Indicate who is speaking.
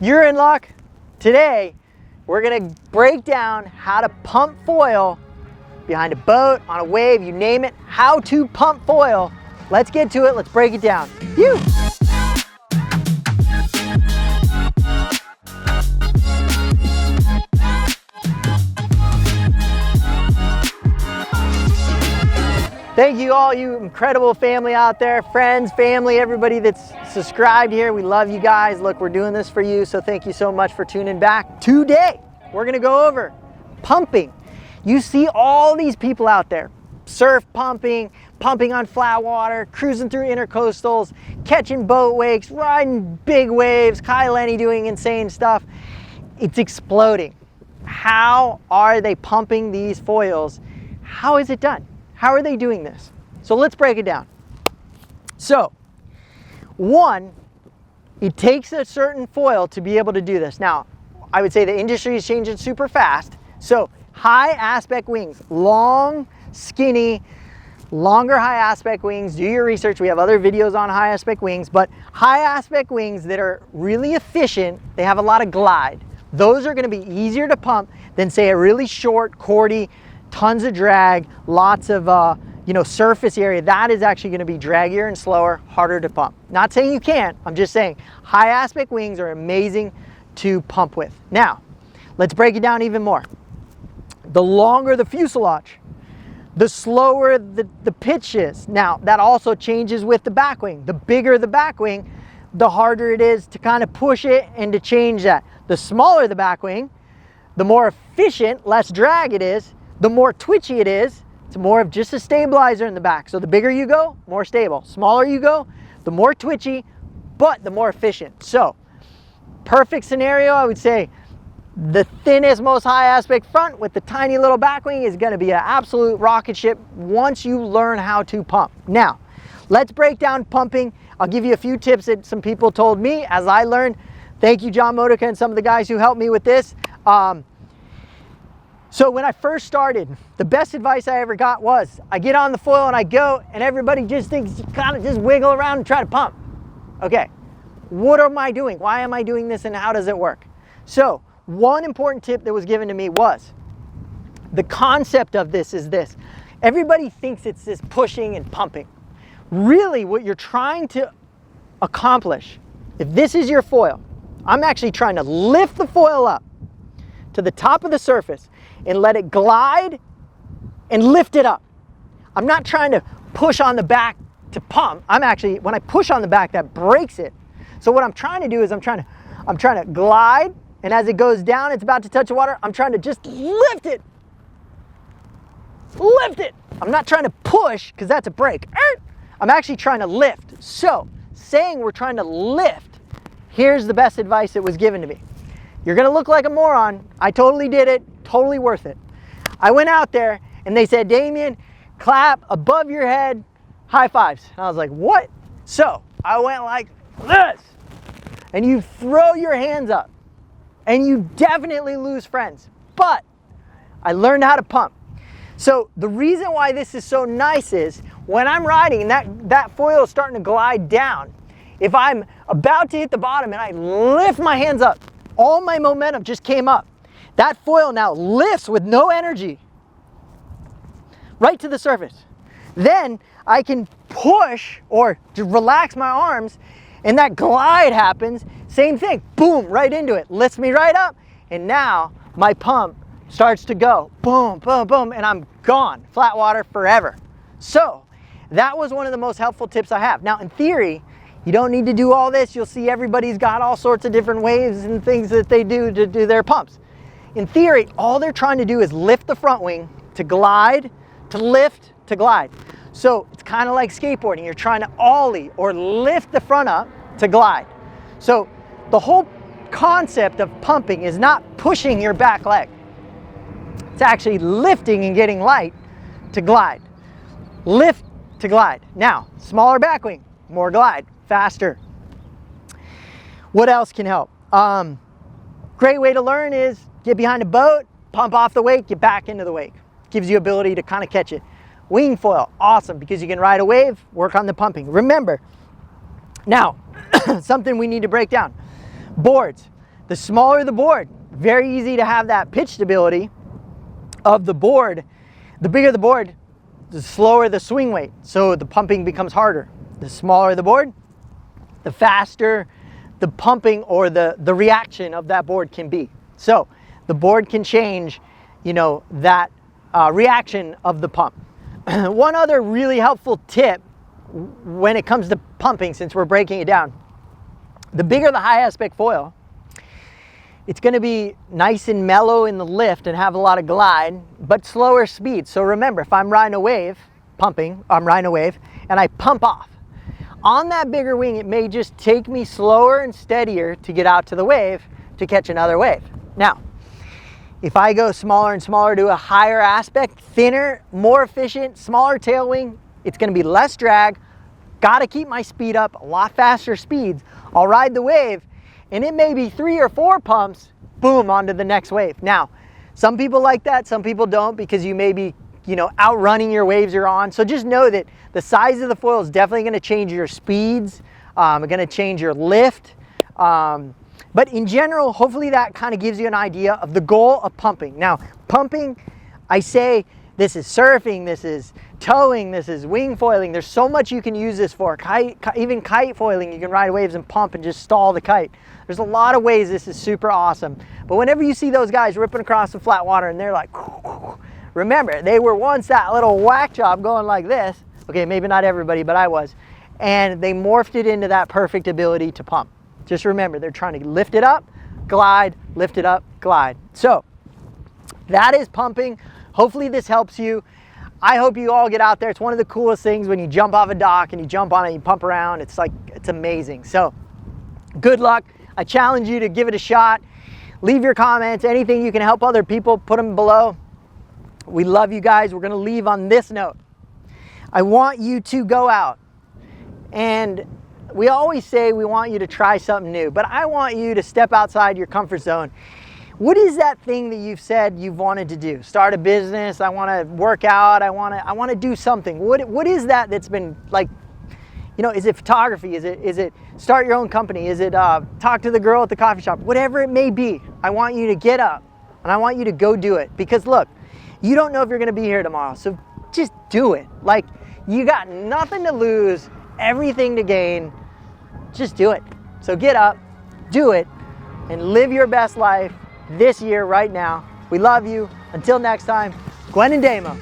Speaker 1: You're in luck. Today, we're gonna break down how to pump foil behind a boat, on a wave, you name it, how to pump foil. Let's get to it, let's break it down. Phew. Thank you all, you incredible family out there, friends, family, everybody that's subscribed here. We love you guys. Look, we're doing this for you, so thank you so much for tuning back. Today, we're gonna go over pumping. You see all these people out there, surf pumping, pumping on flat water, cruising through intercoastals, catching boat wakes, riding big waves, Kai Lenny doing insane stuff. It's exploding. How are they pumping these foils? How is it done? How are they doing this? So let's break it down. So, one, it takes a certain foil to be able to do this. Now, I would say the industry is changing super fast. So, high aspect wings, long, skinny, longer high aspect wings. Do your research. We have other videos on high aspect wings, but high aspect wings that are really efficient, they have a lot of glide. Those are going to be easier to pump than say a really short, cordy, tons of drag, lots of surface area. That is actually going to be draggier and slower, harder to pump. Not saying you can't, I'm just saying high aspect wings are amazing to pump with. Now, let's break it down even more. The longer the fuselage, the slower the pitch is. Now, that also changes with the back wing. The bigger the back wing, the harder it is to kind of push it and to change that. The smaller the back wing, the more efficient, less drag it is, the more twitchy it is. It's more of just a stabilizer in the back. So the bigger you go, more stable. Smaller you go, the more twitchy, but the more efficient. So, perfect scenario, I would say, the thinnest, most high aspect front with the tiny little back wing is going to be an absolute rocket ship once you learn how to pump. Now, let's break down pumping. I'll give you a few tips that some people told me as I learned. Thank you, John Modica, and some of the guys who helped me with this. So when I first started, the best advice I ever got was, I get on the foil and I go, and everybody just thinks you kind of just wiggle around and try to pump. Okay, what am I doing? Why am I doing this, and how does it work? So, one important tip that was given to me was, the concept of this is this. Everybody thinks it's this pushing and pumping. Really, what you're trying to accomplish, if this is your foil, I'm actually trying to lift the foil up to the top of the surface and let it glide and lift it up. I'm not trying to push on the back to pump. I'm actually, when I push on the back, that breaks it. So what I'm trying to do is I'm trying to glide, and as it goes down, it's about to touch the water, I'm trying to just lift it. Lift it. I'm not trying to push, because that's a break. I'm actually trying to lift. So, saying we're trying to lift, here's the best advice that was given to me. You're gonna look like a moron. I totally did it, totally worth it. I went out there, and they said, Damien, clap above your head, high fives. And I was like, what? So, I went like this. And you throw your hands up. And you definitely lose friends. But I learned how to pump. So the reason why this is so nice is when I'm riding and that foil is starting to glide down, if I'm about to hit the bottom and I lift my hands up, all my momentum just came up. That foil now lifts with no energy right to the surface. Then I can push or just relax my arms, and that glide happens. Same thing, boom, right into it, lifts me right up, and now my pump starts to go, boom, boom, boom, and I'm gone, flat water forever. So that was one of the most helpful tips I have. Now in theory, you don't need to do all this. You'll see everybody's got all sorts of different waves and things that they do to do their pumps. In theory, all they're trying to do is lift the front wing to glide, to lift, to glide. So it's kind of like skateboarding. You're trying to ollie or lift the front up to glide. So the whole concept of pumping is not pushing your back leg. It's actually lifting and getting light to glide. Lift to glide. Now, smaller back wing, more glide, faster. What else can help? Great way to learn is get behind a boat, pump off the wake, get back into the wake. Gives you ability to kind of catch it. Wing foil, awesome, because you can ride a wave, work on the pumping. Remember, now, something we need to break down. Boards. the smaller the board. Very easy to have that pitch stability of the board. The bigger the board, the slower the swing weight, so the pumping becomes harder. The smaller the board, the faster the pumping or the reaction of that board can be. So the board can change, you know, that reaction of the pump. One other really helpful tip when it comes to pumping, since we're breaking it down, the bigger the high aspect foil, it's going to be nice and mellow in the lift and have a lot of glide, but slower speed. So remember, if I'm riding a wave, I'm riding a wave, and I pump off. On that bigger wing, it may just take me slower and steadier to get out to the wave to catch another wave. Now, if I go smaller and smaller to a higher aspect, thinner, more efficient, smaller tail wing, it's going to be less drag. Got to keep my speed up, a lot faster speeds. I'll ride the wave, and it may be 3 or 4 pumps, boom, onto the next wave. Now, some people like that, some people don't, because you may be, you know, outrunning your waves you're on. So just know that the size of the foil is definitely going to change your speeds, going to change your lift. But in general, hopefully that kind of gives you an idea of the goal of pumping. Now, pumping, I say this is surfing, this is towing, this is wing foiling. There's so much you can use this for. Even kite foiling, you can ride waves and pump and just stall the kite. There's a lot of ways this is super awesome. But whenever you see those guys ripping across the flat water and they're like, remember, they were once that little whack job going like this. Okay, maybe not everybody, but I was. And they morphed it into that perfect ability to pump. Just remember, they're trying to lift it up, glide, lift it up, glide. So that is pumping. Hopefully this helps you. I hope you all get out there. It's one of the coolest things when you jump off a dock and you jump on it and you pump around. It's like, it's amazing. So good luck. I challenge you to give it a shot. Leave your comments. Anything you can help other people, put them below. We love you guys. We're going to leave on this note. I want you to go out, and we always say we want you to try something new, but I want you to step outside your comfort zone. What is that thing that you've said you've wanted to do? Start a business, I want to work out, I want to do something. What is that that's been like, you know, is it photography? Is it start your own company? Is it talk to the girl at the coffee shop? Whatever it may be, I want you to get up and I want you to go do it, because look, you don't know if you're going to be here tomorrow, so just do it. Like, you got nothing to lose, everything to gain. Just do it. So get up, do it, and live your best life this year, right now. We love you. Until next time, Gwen and Damo.